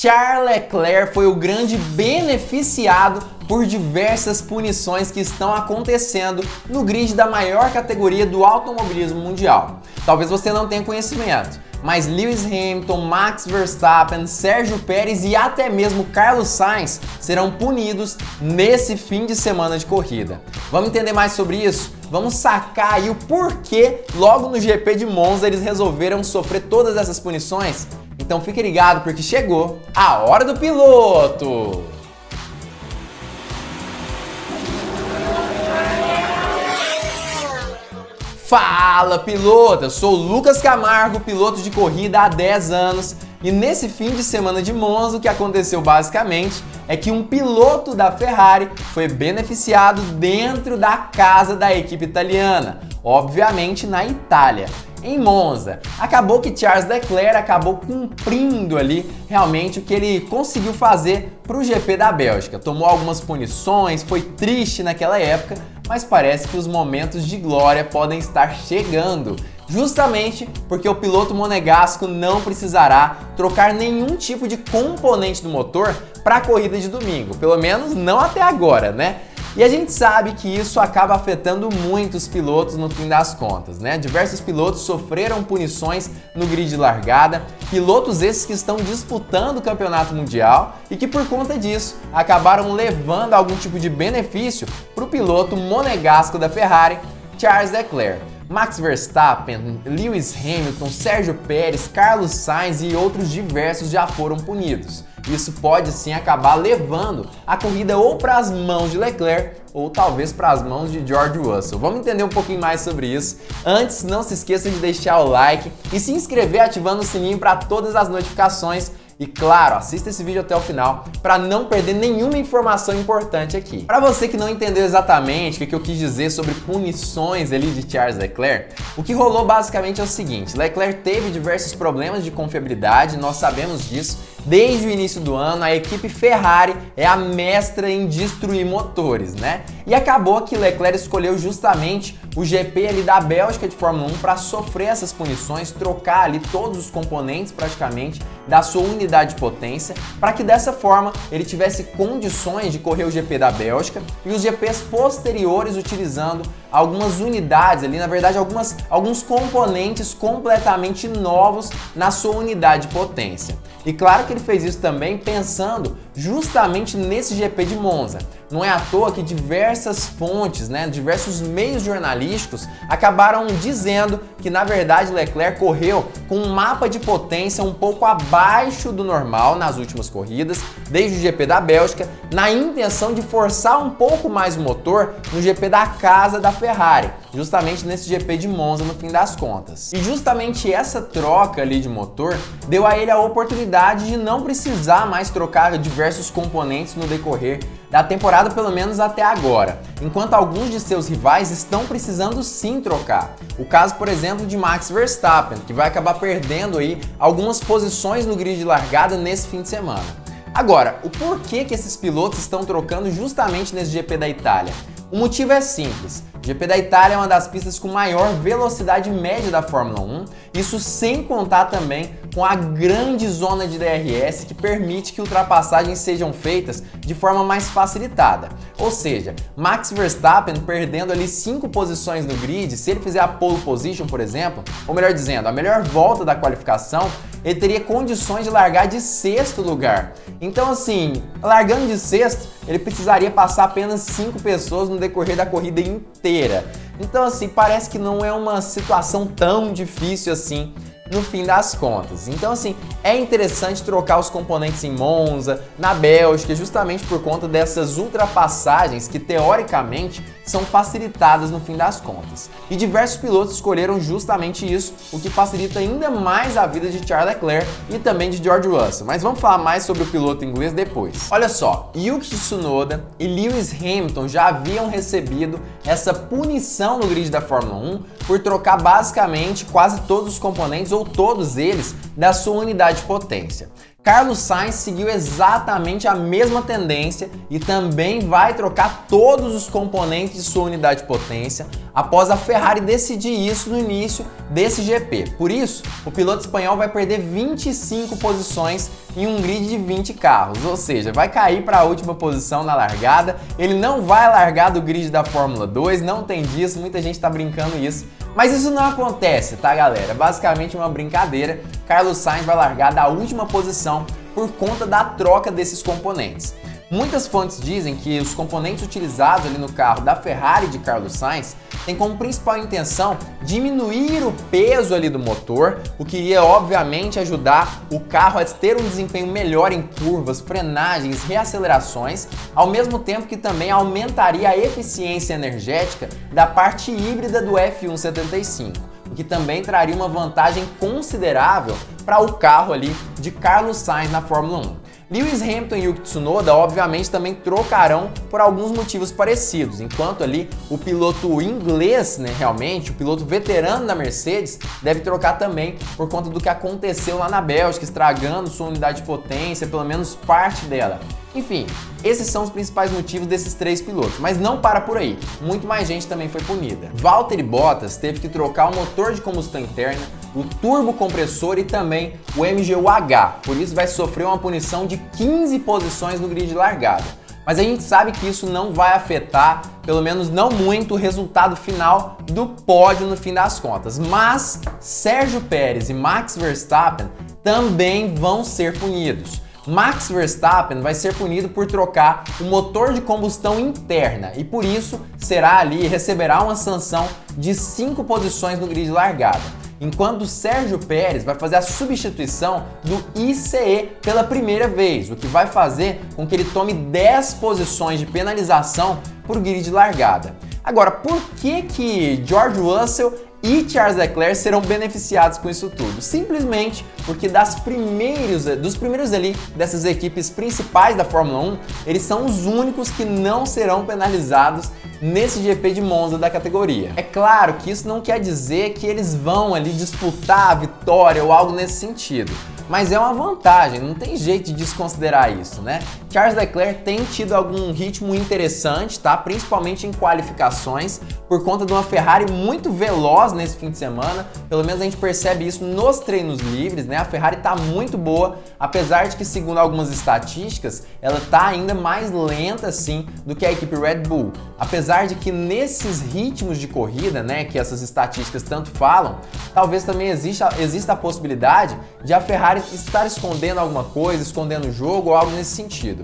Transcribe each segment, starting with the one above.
Charles Leclerc foi o grande beneficiado por diversas punições que estão acontecendo no grid da maior categoria do automobilismo mundial. Talvez você não tenha conhecimento, mas Lewis Hamilton, Max Verstappen, Sérgio Pérez e até mesmo Carlos Sainz serão punidos nesse fim de semana de corrida. Vamos entender mais sobre isso? Vamos sacar aí o porquê logo no GP de Monza eles resolveram sofrer todas essas punições? Então fique ligado porque chegou a hora do piloto! Fala piloto, eu sou o Lucas Camargo, piloto de corrida há 10 anos e nesse fim de semana de Monza o que aconteceu basicamente é que um piloto da Ferrari foi beneficiado dentro da casa da equipe italiana, obviamente na Itália. Em Monza, acabou que Charles Leclerc acabou cumprindo ali realmente o que ele conseguiu fazer para o GP da Bélgica. Tomou algumas punições, foi triste naquela época, mas parece que os momentos de glória podem estar chegando. Justamente porque o piloto monegasco não precisará trocar nenhum tipo de componente do motor para a corrida de domingo, pelo menos não até agora, né? E a gente sabe que isso acaba afetando muitos pilotos no fim das contas, né? Diversos pilotos sofreram punições no grid de largada, pilotos esses que estão disputando o campeonato mundial e que por conta disso acabaram levando algum tipo de benefício para o piloto monegasco da Ferrari, Charles Leclerc. Max Verstappen, Lewis Hamilton, Sérgio Pérez, Carlos Sainz e outros diversos já foram punidos. Isso pode sim acabar levando a corrida ou para as mãos de Leclerc ou talvez para as mãos de George Russell. Vamos entender um pouquinho mais sobre isso. Antes, não se esqueça de deixar o like e se inscrever ativando o sininho para todas as notificações. E claro, assista esse vídeo até o final para não perder nenhuma informação importante aqui. Para você que não entendeu exatamente o que eu quis dizer sobre punições ali de Charles Leclerc, o que rolou basicamente é o seguinte: Leclerc teve diversos problemas de confiabilidade, nós sabemos disso. Desde o início do ano, a equipe Ferrari é a mestra em destruir motores, né? E acabou que Leclerc escolheu justamente o GP ali da Bélgica de Fórmula 1 para sofrer essas punições, trocar ali todos os componentes praticamente da sua unidade de potência, para que dessa forma ele tivesse condições de correr o GP da Bélgica e os GPs posteriores utilizando algumas unidades ali, na verdade alguns componentes completamente novos na sua unidade de potência. E claro que ele fez isso também pensando justamente nesse GP de Monza. Não é à toa que diversas fontes, diversos meios jornalísticos acabaram dizendo que na verdade Leclerc correu com um mapa de potência um pouco abaixo do normal nas últimas corridas, desde o GP da Bélgica, na intenção de forçar um pouco mais o motor no GP da casa da Ferrari, justamente nesse GP de Monza no fim das contas. E justamente essa troca ali de motor deu a ele a oportunidade de não precisar mais trocar diversos componentes no decorrer da temporada, pelo menos até agora, enquanto alguns de seus rivais estão precisando sim trocar. O caso, por exemplo, de Max Verstappen, que vai acabar perdendo aí algumas posições no grid de largada nesse fim de semana. Agora, o porquê que esses pilotos estão trocando justamente nesse GP da Itália? O motivo é simples. O GP da Itália é uma das pistas com maior velocidade média da Fórmula 1, isso sem contar também com a grande zona de DRS que permite que ultrapassagens sejam feitas de forma mais facilitada. Ou seja, Max Verstappen perdendo ali 5 posições no grid, se ele fizer a pole position, por exemplo, ou melhor dizendo, a melhor volta da qualificação, ele teria condições de largar de 6º lugar. Então assim, largando de 6º, ele precisaria passar apenas 5 pessoas no decorrer da corrida inteira. Então assim, parece que não é uma situação tão difícil assim no fim das contas. Então assim, é interessante trocar os componentes em Monza, na Bélgica, justamente por conta dessas ultrapassagens que teoricamente são facilitadas no fim das contas. E diversos pilotos escolheram justamente isso, o que facilita ainda mais a vida de Charles Leclerc e também de George Russell. Mas vamos falar mais sobre o piloto inglês depois. Olha só, Yuki Tsunoda e Lewis Hamilton já haviam recebido essa punição no grid da Fórmula 1 por trocar basicamente quase todos os componentes ou todos eles da sua unidade de potência. Carlos Sainz seguiu exatamente a mesma tendência e também vai trocar todos os componentes de sua unidade de potência após a Ferrari decidir isso no início desse GP. Por isso, o piloto espanhol vai perder 25 posições em um grid de 20 carros, ou seja, vai cair para a última posição na largada. Ele não vai largar do grid da Fórmula 2, não tem disso, muita gente está brincando isso. Mas isso não acontece, tá, galera? Basicamente uma brincadeira. Carlos Sainz vai largar da última posição por conta da troca desses componentes. Muitas fontes dizem que os componentes utilizados ali no carro da Ferrari de Carlos Sainz têm como principal intenção diminuir o peso ali do motor, o que iria obviamente ajudar o carro a ter um desempenho melhor em curvas, frenagens, reacelerações, ao mesmo tempo que também aumentaria a eficiência energética da parte híbrida do F1 75. O que também traria uma vantagem considerável para o carro ali de Carlos Sainz na Fórmula 1. Lewis Hamilton e Yuki Tsunoda obviamente também trocarão por alguns motivos parecidos, enquanto ali o piloto inglês, realmente, o piloto veterano da Mercedes, deve trocar também por conta do que aconteceu lá na Bélgica, estragando sua unidade de potência, pelo menos parte dela. Enfim, esses são os principais motivos desses três pilotos, mas não para por aí, muito mais gente também foi punida. Valtteri Bottas teve que trocar o motor de combustão interna, o turbocompressor e também o MGU-H, por isso vai sofrer uma punição de 15 posições no grid de largada. Mas a gente sabe que isso não vai afetar, pelo menos não muito, o resultado final do pódio no fim das contas. Mas Sérgio Pérez e Max Verstappen também vão ser punidos. Max Verstappen vai ser punido por trocar o motor de combustão interna e por isso receberá uma sanção de 5 posições no grid de largada. Enquanto Sérgio Pérez vai fazer a substituição do ICE pela primeira vez, o que vai fazer com que ele tome 10 posições de penalização por grid de largada. Agora, por que George Russell e Charles Leclerc serão beneficiados com isso tudo? Simplesmente porque dos primeiros ali dessas equipes principais da Fórmula 1, eles são os únicos que não serão penalizados nesse GP de Monza da categoria. É claro que isso não quer dizer que eles vão ali disputar a vitória ou algo nesse sentido, mas é uma vantagem, não tem jeito de desconsiderar isso, né? Charles Leclerc tem tido algum ritmo interessante, tá? Principalmente em qualificações, por conta de uma Ferrari muito veloz nesse fim de semana, pelo menos a gente percebe isso nos treinos livres, né? A Ferrari tá muito boa, apesar de que, segundo algumas estatísticas, ela tá ainda mais lenta, assim, do que a equipe Red Bull. Apesar de que nesses ritmos de corrida, né, que essas estatísticas tanto falam, talvez também exista a possibilidade de a Ferrari estar escondendo alguma coisa, escondendo o jogo ou algo nesse sentido.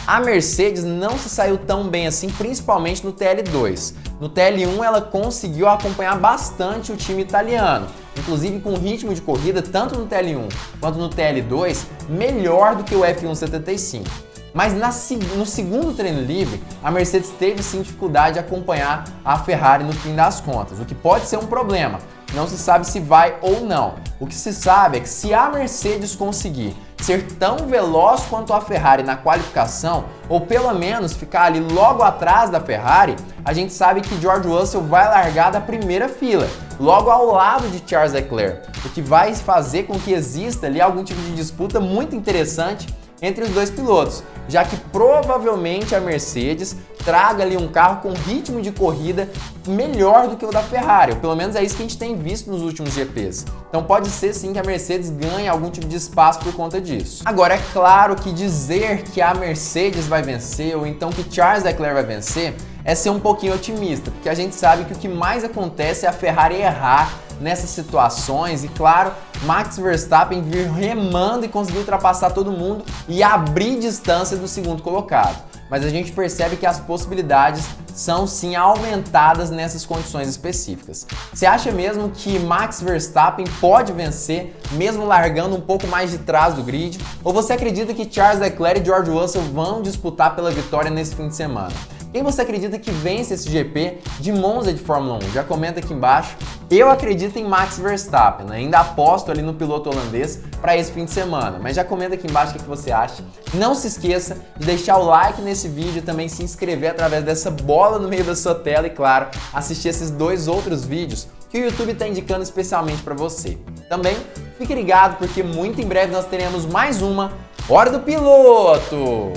A Mercedes não se saiu tão bem assim, principalmente no TL2. No TL1 ela conseguiu acompanhar bastante o time italiano, inclusive com ritmo de corrida tanto no TL1 quanto no TL2 melhor do que o F1 75. Mas no segundo treino livre, a Mercedes teve sim dificuldade de acompanhar a Ferrari no fim das contas, o que pode ser um problema. Não se sabe se vai ou não. O que se sabe é que se a Mercedes conseguir ser tão veloz quanto a Ferrari na qualificação, ou pelo menos ficar ali logo atrás da Ferrari, a gente sabe que George Russell vai largar da primeira fila, logo ao lado de Charles Leclerc, o que vai fazer com que exista ali algum tipo de disputa muito interessante entre os dois pilotos, já que provavelmente a Mercedes traga ali um carro com ritmo de corrida melhor do que o da Ferrari, ou pelo menos é isso que a gente tem visto nos últimos GPs. Então pode ser sim que a Mercedes ganhe algum tipo de espaço por conta disso. Agora, é claro que dizer que a Mercedes vai vencer, ou então que Charles Leclerc vai vencer, é ser um pouquinho otimista, porque a gente sabe que o que mais acontece é a Ferrari errar nessas situações e, claro, Max Verstappen vir remando e conseguir ultrapassar todo mundo e abrir distância do segundo colocado. Mas a gente percebe que as possibilidades são sim aumentadas nessas condições específicas. Você acha mesmo que Max Verstappen pode vencer, mesmo largando um pouco mais de trás do grid? Ou você acredita que Charles Leclerc e George Russell vão disputar pela vitória nesse fim de semana? Quem você acredita que vence esse GP de Monza de Fórmula 1? Já comenta aqui embaixo. Eu acredito em Max Verstappen, né? Ainda aposto ali no piloto holandês para esse fim de semana, mas já comenta aqui embaixo o que você acha. Não se esqueça de deixar o like nesse vídeo e também se inscrever através dessa bola no meio da sua tela e, claro, assistir esses dois outros vídeos que o YouTube está indicando especialmente para você. Também Fique ligado porque muito em breve nós teremos mais uma Hora do Piloto!